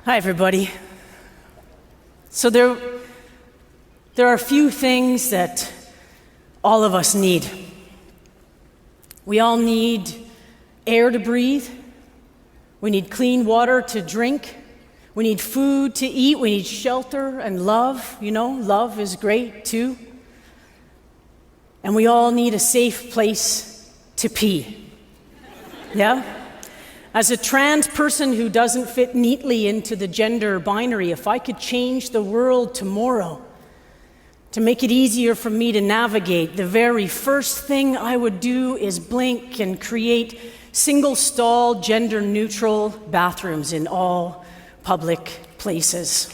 Hi, everybody. So there are a few things that all of us need. We all need air to breathe. We need clean water to drink. We need food to eat. We need shelter and love. You know, love is great too. And we all need a safe place to pee. Yeah? As a trans person who doesn't fit neatly into the gender binary, if I could change the world tomorrow to make it easier for me to navigate, the very first thing I would do is blink and create single-stall, gender-neutral bathrooms in all public places.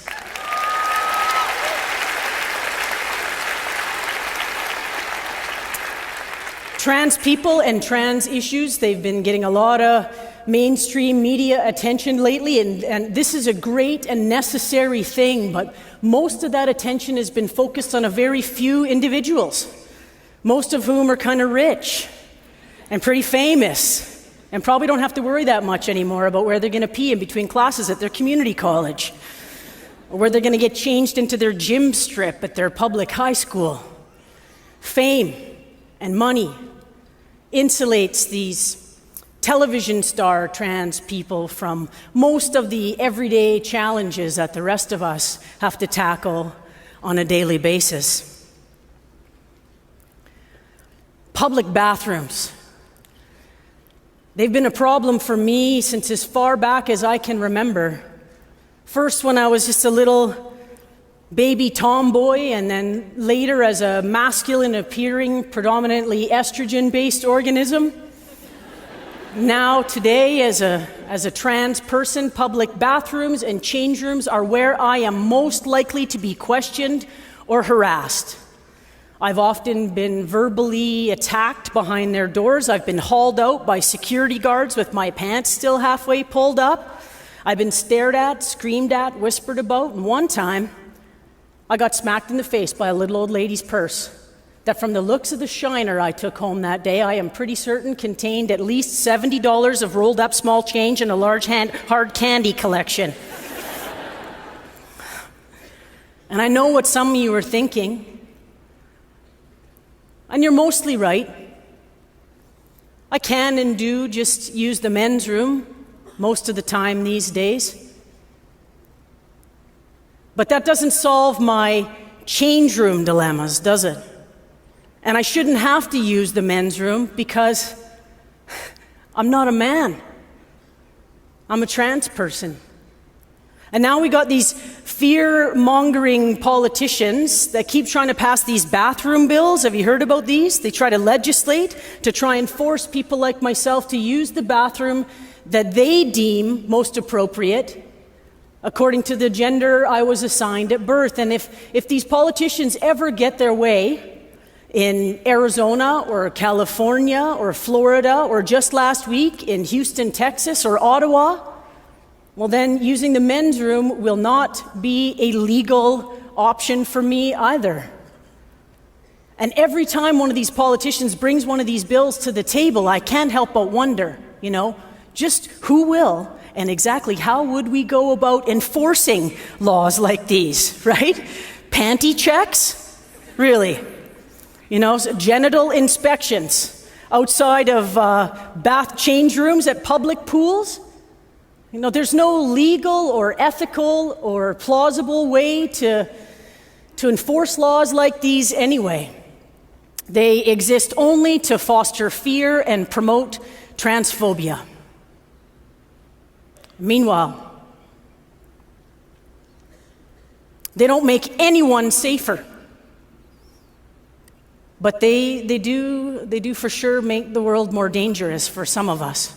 Trans people and trans issues, they've been getting a lot of mainstream media attention lately, and this is a great and necessary thing, but most of that attention has been focused on a very few individuals, most of whom are kind of rich and pretty famous and probably don't have to worry that much anymore about where they're going to pee in between classes at their community college or where they're going to get changed into their gym strip at their public high school. Fame and money insulates these television star trans people from most of the everyday challenges that the rest of us have to tackle on a daily basis. Public bathrooms. They've been a problem for me since as far back as I can remember. First, when I was just a little baby tomboy, and then later as a masculine-appearing, predominantly estrogen-based organism. Now, today, as a trans person, public bathrooms and change rooms are where I am most likely to be questioned or harassed. I've often been verbally attacked behind their doors. I've been hauled out by security guards with my pants still halfway pulled up. I've been stared at, screamed at, whispered about, and one time, I got smacked in the face by a little old lady's purse that, from the looks of the shiner I took home that day, I am pretty certain contained at least $70 of rolled up small change and a large hard candy collection. And I know what some of you are thinking, and you're mostly right. I can and do just use the men's room most of the time these days. But that doesn't solve my change room dilemmas, does it? And I shouldn't have to use the men's room because I'm not a man. I'm a trans person. And now we got these fear-mongering politicians that keep trying to pass these bathroom bills. Have you heard about these? They try to legislate to try and force people like myself to use the bathroom that they deem most appropriate according to the gender I was assigned at birth. And if these politicians ever get their way in Arizona or California or Florida or just last week in Houston, Texas or Ottawa, well then using the men's room will not be a legal option for me either. And every time one of these politicians brings one of these bills to the table, I can't help but wonder, just who will and exactly how would we go about enforcing laws like these, right? Panty checks? Really? Genital inspections outside of bath change rooms at public pools? There's no legal or ethical or plausible way to enforce laws like these anyway. They exist only to foster fear and promote transphobia. Meanwhile, they don't make anyone safer. But they do for sure make the world more dangerous for some of us.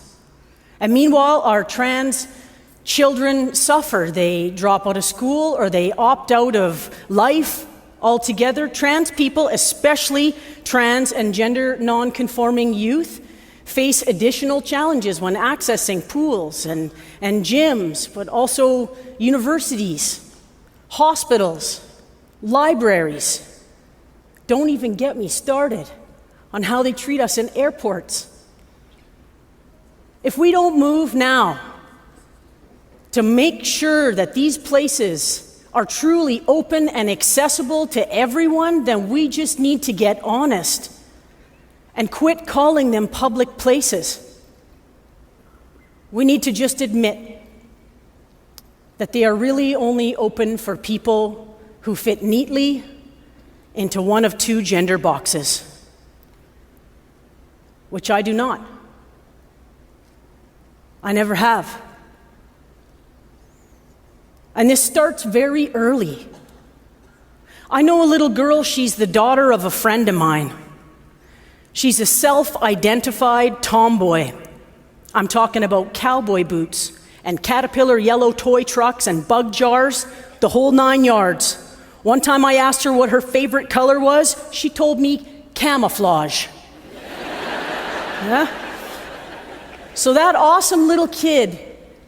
And meanwhile, our trans children suffer. They drop out of school or they opt out of life altogether. Trans people, especially trans and gender non-conforming youth, face additional challenges when accessing pools and gyms, but also universities, hospitals, libraries. Don't even get me started on how they treat us in airports. If we don't move now, to make sure that these places are truly open and accessible to everyone, then we just need to get honest and quit calling them public places. We need to just admit that they are really only open for people who fit neatly into one of two gender boxes, which I do not. I never have. And this starts very early. I know a little girl, she's the daughter of a friend of mine. She's a self-identified tomboy. I'm talking about cowboy boots and Caterpillar yellow toy trucks and bug jars, the whole 9 yards. One time I asked her what her favorite color was, she told me camouflage. Yeah? So that awesome little kid,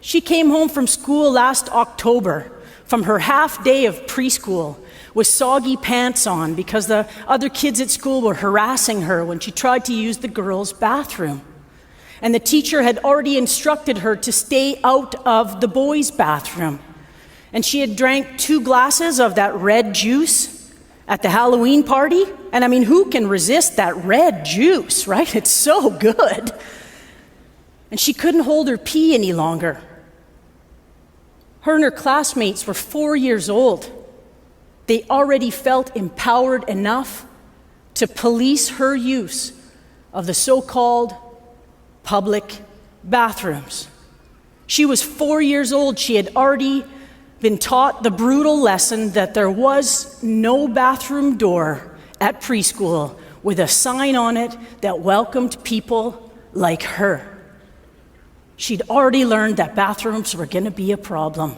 she came home from school last October from her half day of preschool with soggy pants on because the other kids at school were harassing her when she tried to use the girls' bathroom. And the teacher had already instructed her to stay out of the boys' bathroom. And she had drank 2 glasses of that red juice at the Halloween party. And I mean, who can resist that red juice, right? It's so good. And she couldn't hold her pee any longer. Her and her classmates were 4 years old. They already felt empowered enough to police her use of the so-called public bathrooms. She was 4 years old. She had already been taught the brutal lesson that there was no bathroom door at preschool with a sign on it that welcomed people like her. She'd already learned that bathrooms were going to be a problem.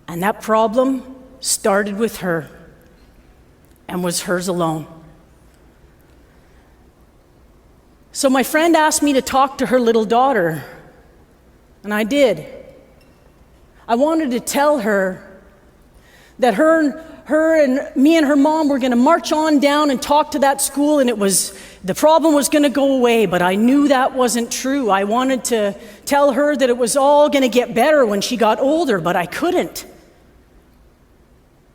And that problem started with her and was hers alone. So my friend asked me to talk to her little daughter, and I did. I wanted to tell her that her and me and her mom were going to march on down and talk to that school, and the problem was going to go away, but I knew that wasn't true. I wanted to tell her that it was all going to get better when she got older, but I couldn't.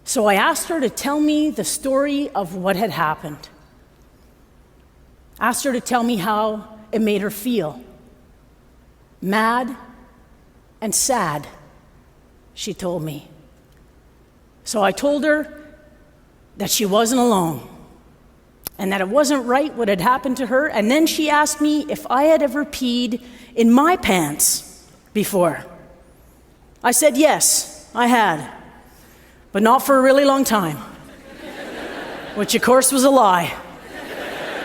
So I asked her to tell me the story of what had happened. Asked her to tell me how it made her feel. Mad and sad, she told me. So I told her that she wasn't alone and that it wasn't right what had happened to her. And then she asked me if I had ever peed in my pants before. I said yes, I had, but not for a really long time, which of course was a lie.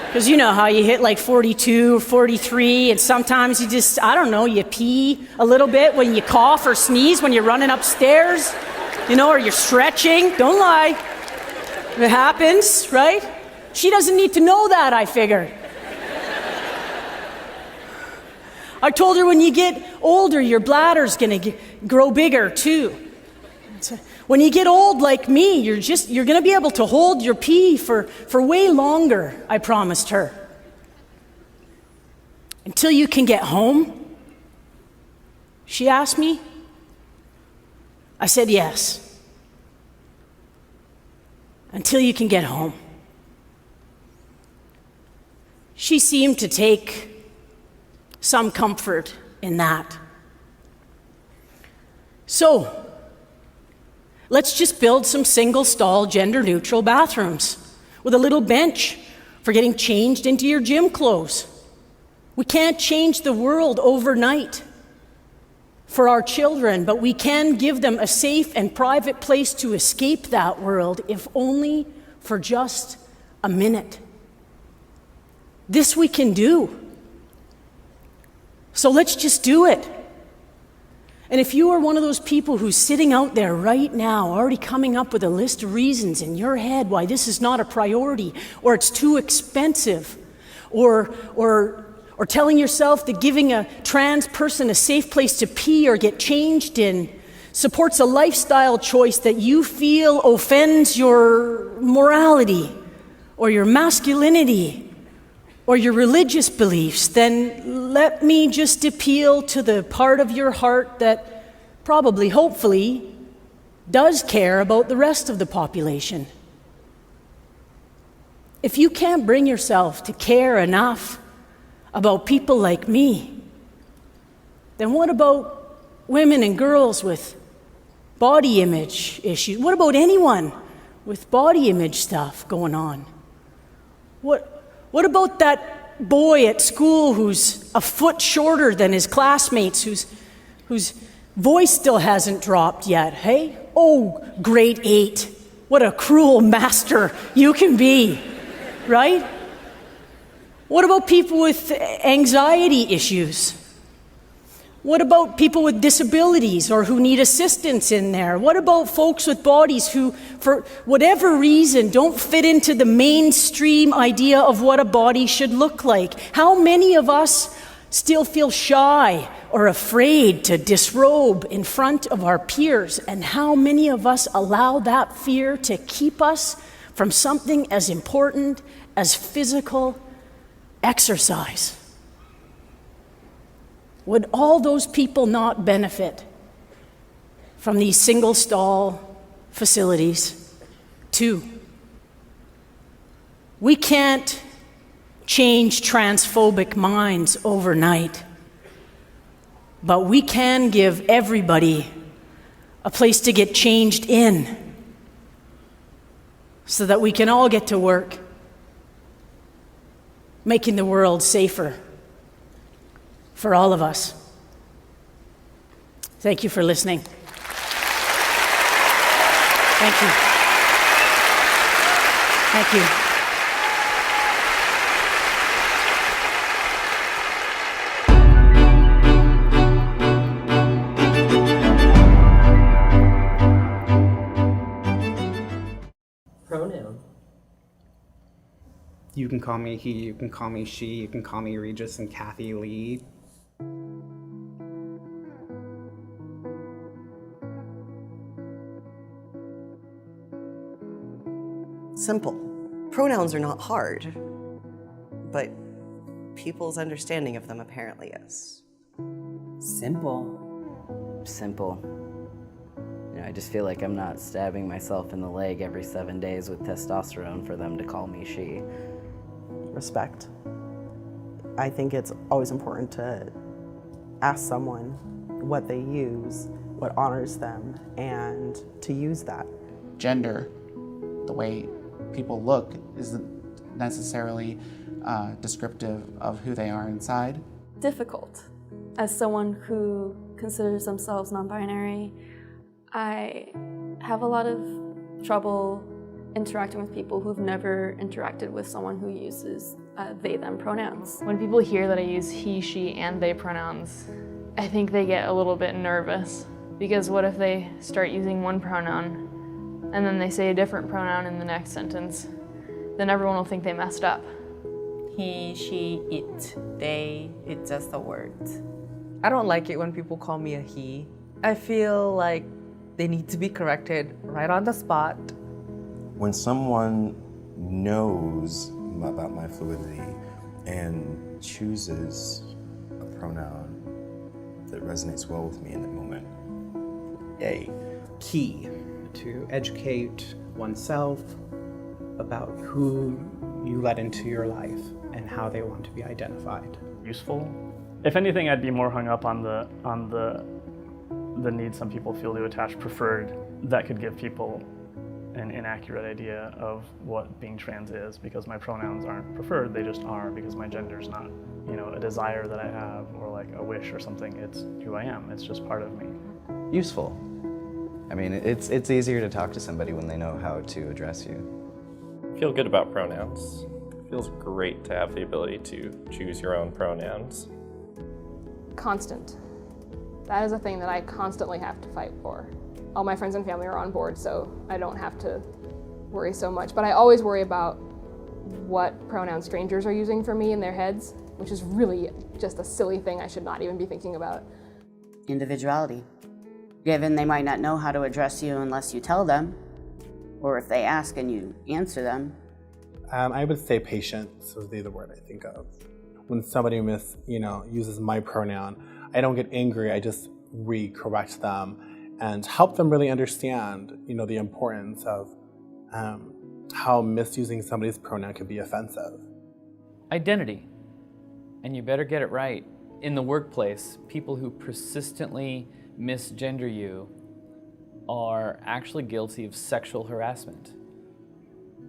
Because you know how you hit like 42 or 43, and sometimes you just, you pee a little bit when you cough or sneeze when you're running upstairs, or you're stretching. Don't lie. It happens, right? She doesn't need to know that, I figured. I told her when you get older, your bladder's going to grow bigger too. When you get old like me, you're going to be able to hold your pee for way longer, I promised her. Until you can get home? She asked me. I said yes. Until you can get home. She seemed to take some comfort in that. So, let's just build some single-stall, gender-neutral bathrooms with a little bench for getting changed into your gym clothes. We can't change the world overnight for our children, but we can give them a safe and private place to escape that world, if only for just a minute. This we can do. So let's just do it. And if you are one of those people who's sitting out there right now, already coming up with a list of reasons in your head why this is not a priority, or it's too expensive, or telling yourself that giving a trans person a safe place to pee or get changed in supports a lifestyle choice that you feel offends your morality or your masculinity or your religious beliefs, then let me just appeal to the part of your heart that probably, hopefully, does care about the rest of the population. If you can't bring yourself to care enough about people like me, then what about women and girls with body image issues? What about anyone with body image stuff going on? What about that boy at school who's a foot shorter than his classmates, whose voice still hasn't dropped yet, hey? Oh, grade 8, what a cruel master you can be, right? What about people with anxiety issues? What about people with disabilities or who need assistance in there? What about folks with bodies who, for whatever reason, don't fit into the mainstream idea of what a body should look like? How many of us still feel shy or afraid to disrobe in front of our peers? And how many of us allow that fear to keep us from something as important as physical exercise? Would all those people not benefit from these single-stall facilities too? We can't change transphobic minds overnight, but we can give everybody a place to get changed in so that we can all get to work making the world safer for all of us. Thank you for listening. Thank you. Thank you. Pronoun. You can call me he, you can call me she, you can call me Regis and Kathy Lee. Simple. Pronouns are not hard, but people's understanding of them apparently is. Simple. Simple. You know, I just feel like I'm not stabbing myself in the leg every 7 days with testosterone for them to call me she. Respect. I think it's always important to ask someone what they use, what honors them, and to use that. Gender, the way people look, isn't necessarily descriptive of who they are inside. Difficult. As someone who considers themselves non-binary, I have a lot of trouble interacting with people who've never interacted with someone who uses they, them pronouns. When people hear that I use he, she, and they pronouns, I think they get a little bit nervous, because what if they start using one pronoun and then they say a different pronoun in the next sentence? Then everyone will think they messed up. He, she, it, they, it's just a word. I don't like it when people call me a he. I feel like they need to be corrected right on the spot. When someone knows about my fluidity and chooses a pronoun that resonates well with me in that moment, yay. Key to educate oneself about who you let into your life and how they want to be identified. Useful. If anything, I'd be more hung up on the need some people feel to attach preferred. That could give people an inaccurate idea of what being trans is, because my pronouns aren't preferred, they just are, because my gender's not, a desire that I have or like a wish or something. It's who I am. It's just part of me. Useful. I mean, it's easier to talk to somebody when they know how to address you. Feel good about pronouns. It feels great to have the ability to choose your own pronouns. Constant. That is a thing that I constantly have to fight for. All my friends and family are on board, so I don't have to worry so much. But I always worry about what pronouns strangers are using for me in their heads, which is really just a silly thing I should not even be thinking about. Individuality. Given they might not know how to address you unless you tell them, or if they ask and you answer them. I would say patience would be the word I think of. When somebody uses my pronoun, I don't get angry, I just re-correct them and help them really understand, the importance of how misusing somebody's pronoun could be offensive. Identity, and you better get it right. In the workplace, people who persistently misgender you are actually guilty of sexual harassment.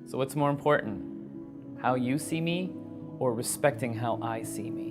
So what's more important, how you see me or respecting how I see me?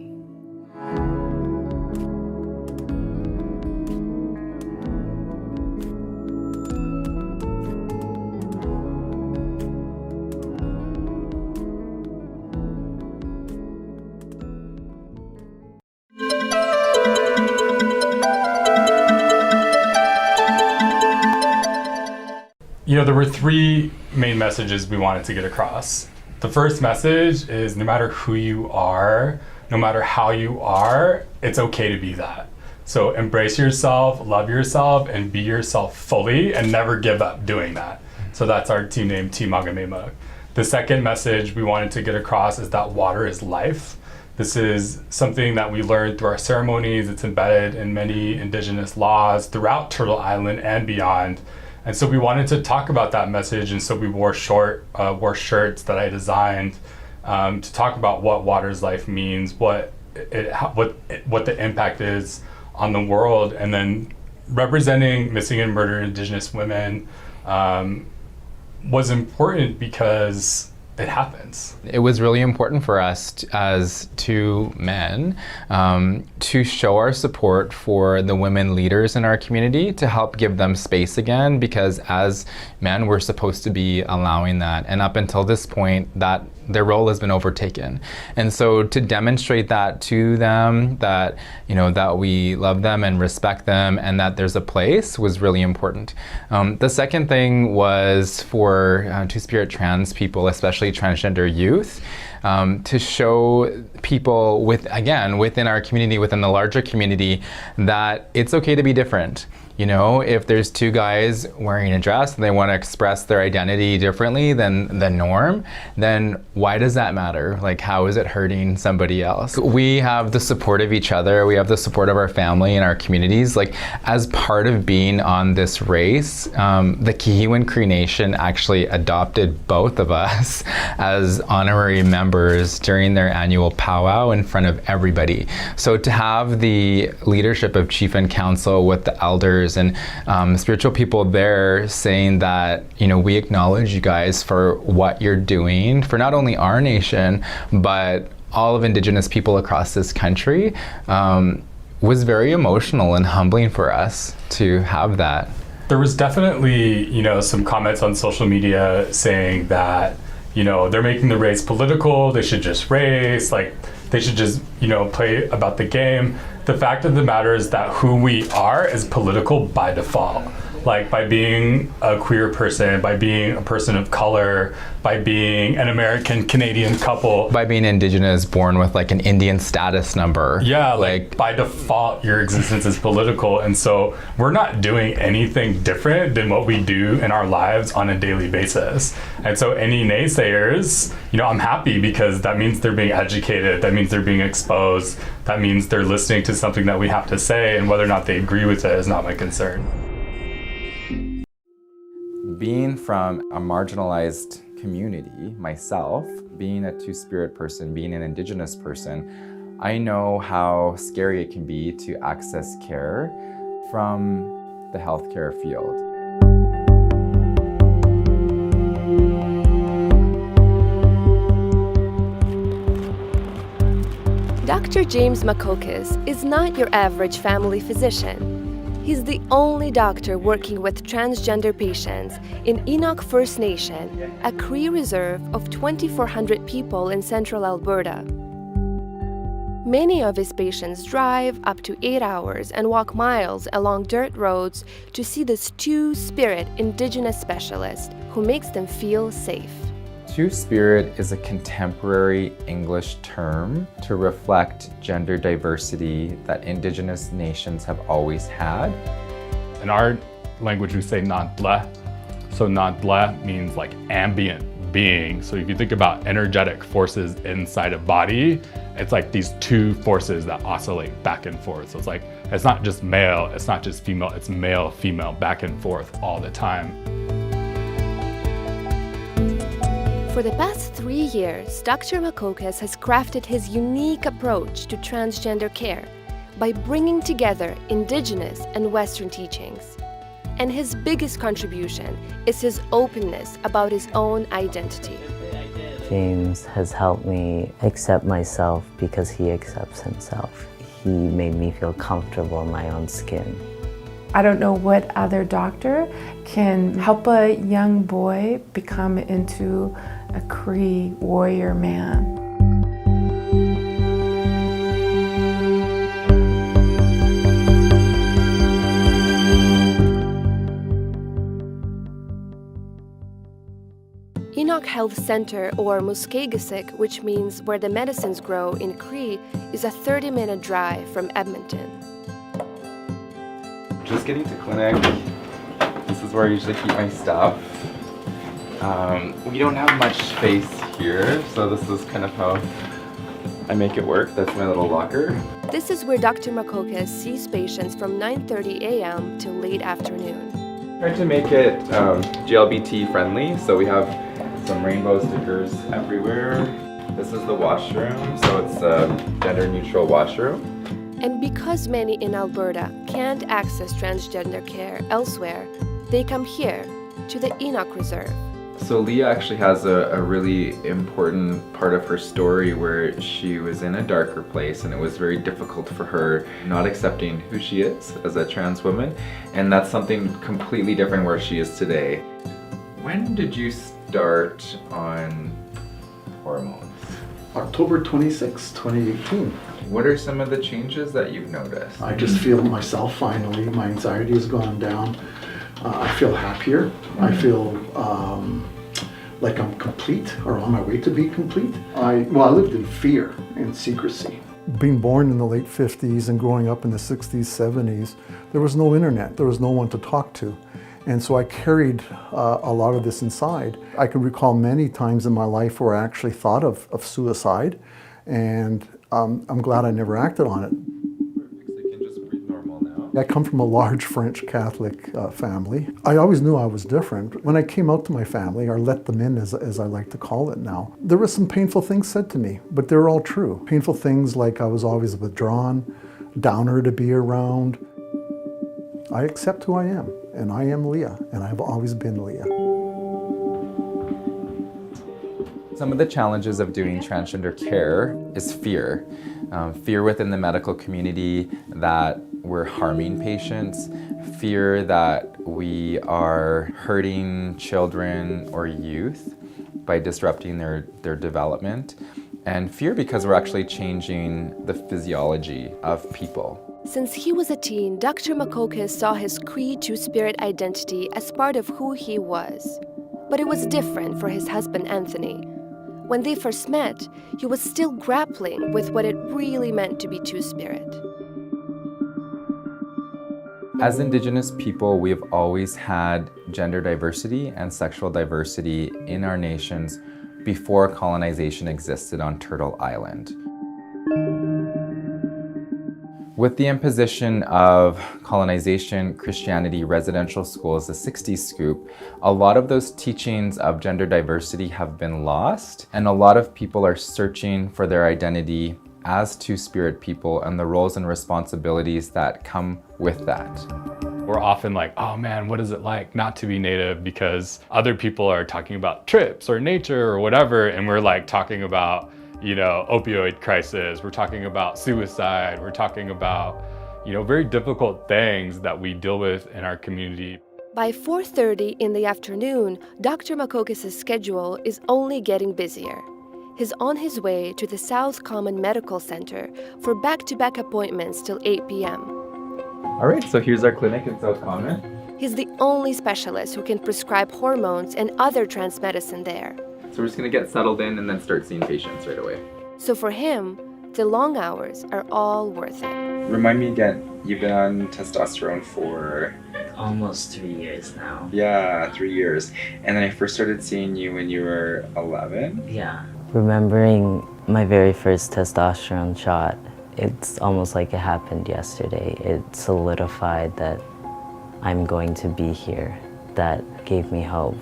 There were three main messages we wanted to get across. The first message is no matter who you are, no matter how you are, it's okay to be that. So embrace yourself, love yourself, and be yourself fully, and never give up doing that. So that's our team name, Team Agamemnon. The second message we wanted to get across is that water is life. This is something that we learned through our ceremonies. It's embedded in many indigenous laws throughout Turtle Island and beyond. And so we wanted to talk about that message, and so we wore shirts that I designed to talk about what water's life means, what the impact is on the world, and then representing missing and murdered Indigenous women was important because it happens. It was really important for us as two men to show our support for the women leaders in our community, to help give them space again, because as men we're supposed to be allowing that, and up until this point that their role has been overtaken. And so to demonstrate that to them, that that we love them and respect them and that there's a place, was really important. The second thing was for Two-Spirit trans people, especially transgender youth, to show people within our community, within the larger community, that it's okay to be different. If there's two guys wearing a dress and they want to express their identity differently than the norm, then why does that matter? Like, how is it hurting somebody else? We have the support of each other. We have the support of our family and our communities. Like, as part of being on this race, the Kihiwin Cree Nation actually adopted both of us as honorary members during their annual powwow in front of everybody. So to have the leadership of Chief and Council with the elders and spiritual people there saying that, we acknowledge you guys for what you're doing for not only our nation, but all of Indigenous people across this country, was very emotional and humbling for us to have that. There was definitely, some comments on social media saying that, they're making the race political, they should just race, like they should just, play about the game. The fact of the matter is that who we are is political by default. Like by being a queer person, by being a person of color, by being an American-Canadian couple. By being Indigenous, born with like an Indian status number. Yeah, like by default, your existence is political. And so we're not doing anything different than what we do in our lives on a daily basis. And so any naysayers, I'm happy because that means they're being educated. That means they're being exposed. That means they're listening to something that we have to say, and whether or not they agree with it is not my concern. Being from a marginalized community myself, being a Two-Spirit person, being an Indigenous person, I know how scary it can be to access care from the healthcare field. Dr. James Makokis is not your average family physician. He's the only doctor working with transgender patients in Enoch First Nation, a Cree reserve of 2,400 people in central Alberta. Many of his patients drive up to 8 hours and walk miles along dirt roads to see this Two-Spirit Indigenous specialist who makes them feel safe. Two-Spirit is a contemporary English term to reflect gender diversity that Indigenous nations have always had. In our language, we say Nantla. So Nantla means like ambient being. So if you think about energetic forces inside a body, it's like these two forces that oscillate back and forth. So it's like It's not just male, it's not just female, it's male, female, back and forth all the time. For the past 3 years, Dr. Makokis has crafted his unique approach to transgender care by bringing together Indigenous and Western teachings. And his biggest contribution is his openness about his own identity. James has helped me accept myself because he accepts himself. He made me feel comfortable in my own skin. I don't know what other doctor can help a young boy become into a Cree warrior man. Enoch Health Center, or Muskegesic, which means where the medicines grow in Cree, is a 30-minute drive from Edmonton. Just getting to clinic. This is where I usually keep my stuff. We don't have much space here, so this is kind of how I make it work. That's my little locker. This is where Dr. Makokis sees patients from 9:30 a.m. till late afternoon. Tried to make it GLBT friendly, so we have some rainbow stickers everywhere. This is the washroom, so it's a gender neutral washroom. And because many in Alberta can't access transgender care elsewhere, they come here to the Enoch Reserve. So Leah actually has a really important part of her story where she was in a darker place and it was very difficult for her not accepting who she is as a trans woman, and that's something completely different where she is today. When did you start on hormones? October 26, 2018. What are some of the changes that you've noticed? I just feel myself finally. My anxiety has gone down. I feel happier. I feel like I'm complete or on my way to be complete. I lived in fear and secrecy. Being born in the late 50s and growing up in the 60s, 70s, there was no internet. There was no one to talk to. And so I carried a lot of this inside. I can recall many times in my life where I actually thought of suicide, and I'm glad I never acted on it. I come from a large French Catholic family. I always knew I was different. When I came out to my family, or let them in as I like to call it now, there were some painful things said to me, but they were all true. Painful things like I was always withdrawn, downer to be around. I accept who I am, and I am Leah, and I've always been Leah. Some of the challenges of doing transgender care is fear. Fear within the medical community that we're harming patients, fear that we are hurting children or youth by disrupting their development, and fear because we're actually changing the physiology of people. Since he was a teen, Dr. Makokis saw his Cree Two-Spirit identity as part of who he was. But it was different for his husband, Anthony. When they first met, he was still grappling with what it really meant to be Two-Spirit. As Indigenous people, we've always had gender diversity and sexual diversity in our nations before colonization existed on Turtle Island. With the imposition of colonization, Christianity, residential schools, the 60s scoop, a lot of those teachings of gender diversity have been lost, and a lot of people are searching for their identity as Two-Spirit people and the roles and responsibilities that come with that. We're often like, oh man, what is it like not to be Native, because other people are talking about trips or nature or whatever, and we're like talking about, you know, opioid crisis, we're talking about suicide, we're talking about, you know, very difficult things that we deal with in our community. By 4:30 in the afternoon, Dr. Makokis' schedule is only getting busier. He's on his way to the South Common Medical Center for back-to-back appointments till 8 p.m. All right, so here's our clinic in South Common. He's the only specialist who can prescribe hormones and other trans medicine there. So we're just gonna get settled in and then start seeing patients right away. So for him, the long hours are all worth it. Remind me again, you've been on testosterone for... Almost 3 years now. Yeah, 3 years. And then I first started seeing you when you were 11? Yeah. Remembering my very first testosterone shot, It's almost like it happened yesterday. It solidified that I'm going to be here. That gave me hope.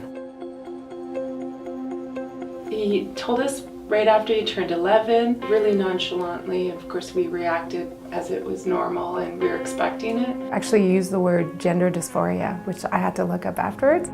He told us right after he turned 11, really nonchalantly. Of course, we reacted as it was normal and we were expecting it. Actually, he used the word gender dysphoria, which I had to look up afterwards.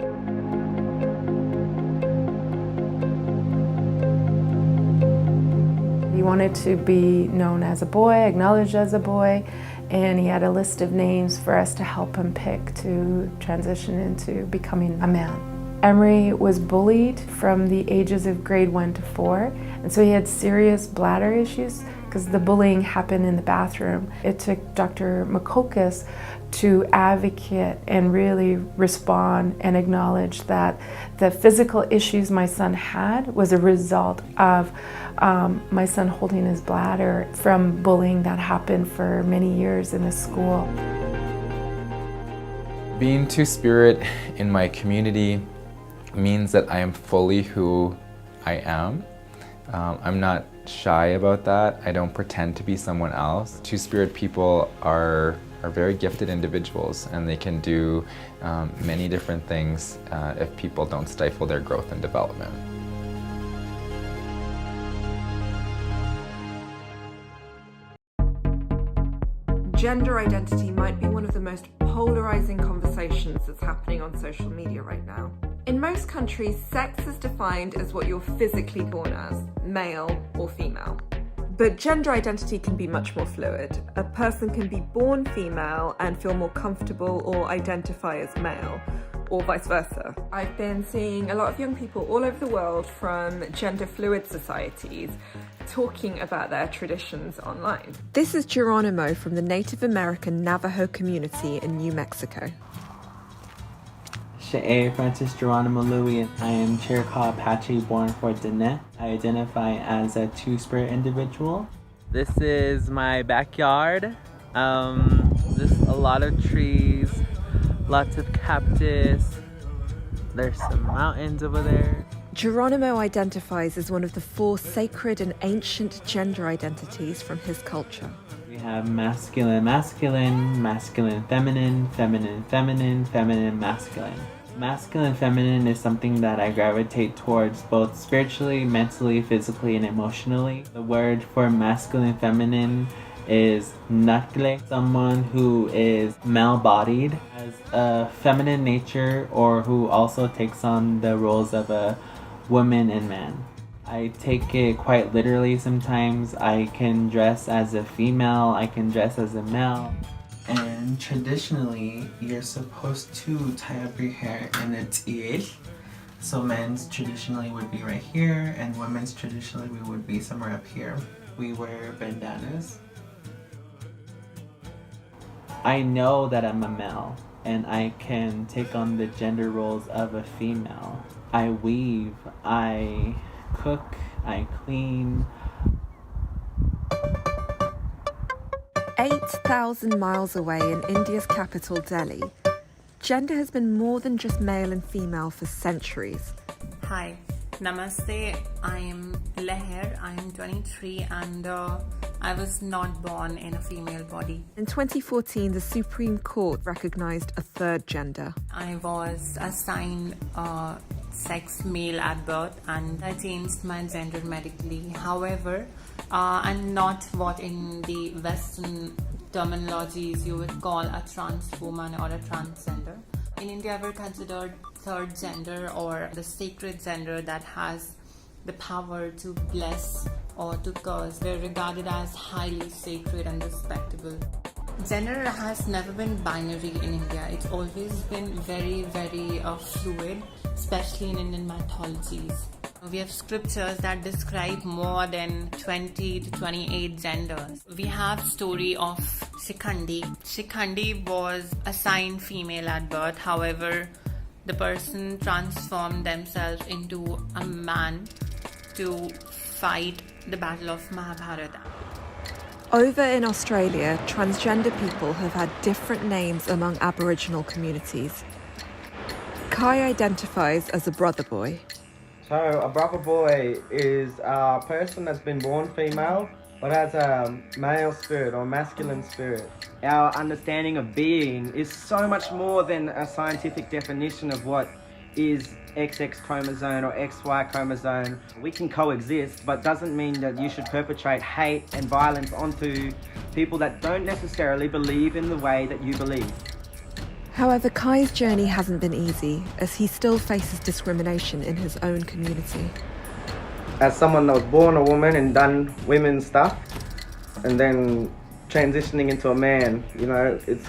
He wanted to be known as a boy, acknowledged as a boy, and he had a list of names for us to help him pick to transition into becoming a man. Emery was bullied from the ages of grade 1 to 4, and so he had serious bladder issues because the bullying happened in the bathroom. It took Dr. Makokis to advocate and really respond and acknowledge that the physical issues my son had was a result of my son holding his bladder from bullying that happened for many years in the school. Being Two-Spirit in my community means that I am fully who I am. I'm not shy about that. I don't pretend to be someone else. Two-Spirit people are very gifted individuals, and they can do many different things if people don't stifle their growth and development. Gender identity might be one of the most polarizing conversations that's happening on social media right now. In most countries, sex is defined as what you're physically born as, male or female. But gender identity can be much more fluid. A person can be born female and feel more comfortable or identify as male, or vice versa. I've been seeing a lot of young people all over the world from gender fluid societies talking about their traditions online. This is Geronimo from the Native American Navajo community in New Mexico. She'e Francis Geronimo Louie. I am Chiricahua Apache born for Diné. I identify as a Two-Spirit individual. This is my backyard. There's a lot of trees, lots of cactus. There's some mountains over there. Geronimo identifies as one of the 4 sacred and ancient gender identities from his culture. We have masculine, masculine, masculine, feminine, feminine, feminine, feminine, masculine. Masculine, feminine is something that I gravitate towards both spiritually, mentally, physically, and emotionally. The word for masculine, feminine is nakle, someone who is male-bodied, has a feminine nature, or who also takes on the roles of a woman and man. I take it quite literally sometimes. I can dress as a female, I can dress as a male. And traditionally, you're supposed to tie up your hair in a tail. So men's traditionally would be right here, and women's traditionally we would be somewhere up here. We wear bandanas. I know that I'm a male, and I can take on the gender roles of a female. I weave, I cook, I clean. 8,000 miles away in India's capital, Delhi, gender has been more than just male and female for centuries. Hi, Namaste. I am Leher. I am 23 and I was not born in a female body. In 2014, the Supreme Court recognized a third gender. I was assigned sex male at birth and I changed my gender medically. However, I'm not what in the Western terminologies you would call a trans woman or a transgender. In India, we're considered third gender or the sacred gender that has the power to bless or to curse. They're regarded as highly sacred and respectable. Gender has never been binary in India. It's always been very, very fluid, especially in Indian mythologies. We have scriptures that describe more than 20 to 28 genders. We have story of Shikhandi. Shikhandi was assigned female at birth. However, the person transformed themselves into a man to fight the battle of Mahabharata. Over in Australia, transgender people have had different names among Aboriginal communities. Kai identifies as a brother boy. So a brother boy is a person that's been born female What has a male spirit or masculine spirit? Our understanding of being is so much more than a scientific definition of what is XX chromosome or XY chromosome. We can coexist, but doesn't mean that you should perpetrate hate and violence onto people that don't necessarily believe in the way that you believe. However, Kai's journey hasn't been easy, as he still faces discrimination in his own community. As someone that was born a woman and done women's stuff, and then transitioning into a man, you know, it's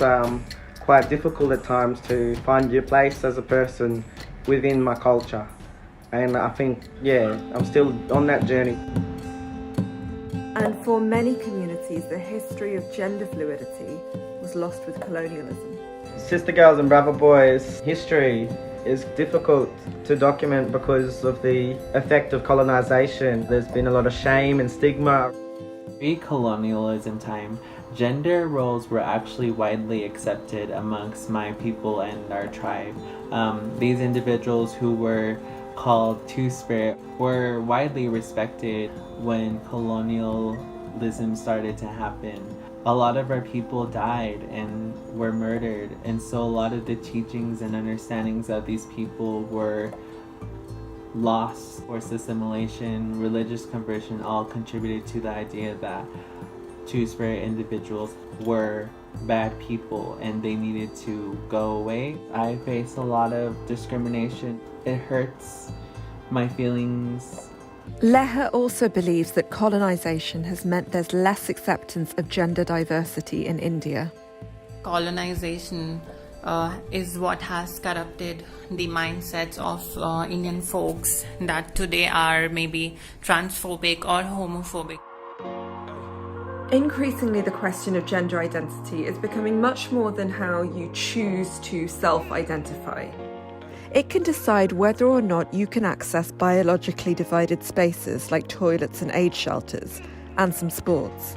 quite difficult at times to find your place as a person within my culture. And I think, yeah, I'm still on that journey. And for many communities, the history of gender fluidity was lost with colonialism. Sister girls and brother boys, history is difficult to document because of the effect of colonization. There's been a lot of shame and stigma. Pre-colonialism time, gender roles were actually widely accepted amongst my people and our tribe. These individuals who were called Two-Spirit were widely respected when colonialism started to happen. A lot of our people died and were murdered, and so a lot of the teachings and understandings of these people were lost. Forced assimilation, religious conversion all contributed to the idea that Two-Spirit individuals were bad people and they needed to go away. I face a lot of discrimination. It hurts my feelings. Leha also believes that colonization has meant there's less acceptance of gender diversity in India. Colonization is what has corrupted the mindsets of Indian folks that today are maybe transphobic or homophobic. Increasingly, the question of gender identity is becoming much more than how you choose to self-identify. It can decide whether or not you can access biologically divided spaces like toilets and aid shelters, and some sports.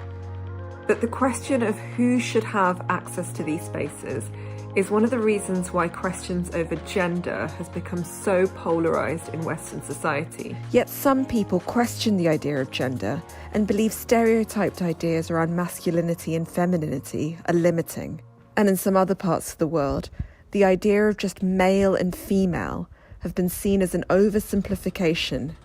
But the question of who should have access to these spaces is one of the reasons why questions over gender has become so polarised in Western society. Yet some people question the idea of gender and believe stereotyped ideas around masculinity and femininity are limiting. And in some other parts of the world, the idea of just male and female have been seen as an oversimplification